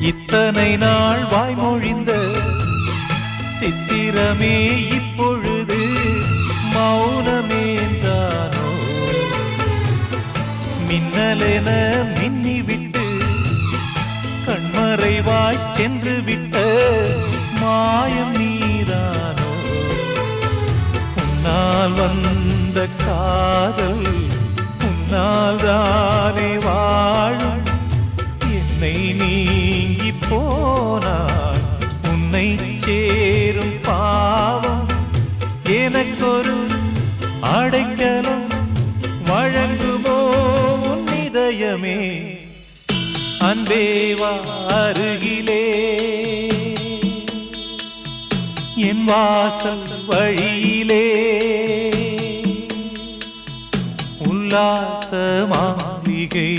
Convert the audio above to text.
இத்தனை நாள் வாய்மொழிந்த சித்திரமே இப்பொழுது மௌனமேந்தானோ? மின்னலென மின்னிவிட்டு கண்மறைவாய் சென்று விட்ட மாயம் நீதானோ? உன்னால் வந்த காதல் உன்னால் தானே வாழும். என்னை நீங்கி போனார் உன்னை சேரும் பாவம். எனக்கொரு அடைக்கலம் வழங்குமோ உன் இதயமே? அன்பேவா அருகிலே என் வாசல் வழியிலே உல்லாச மாளிகை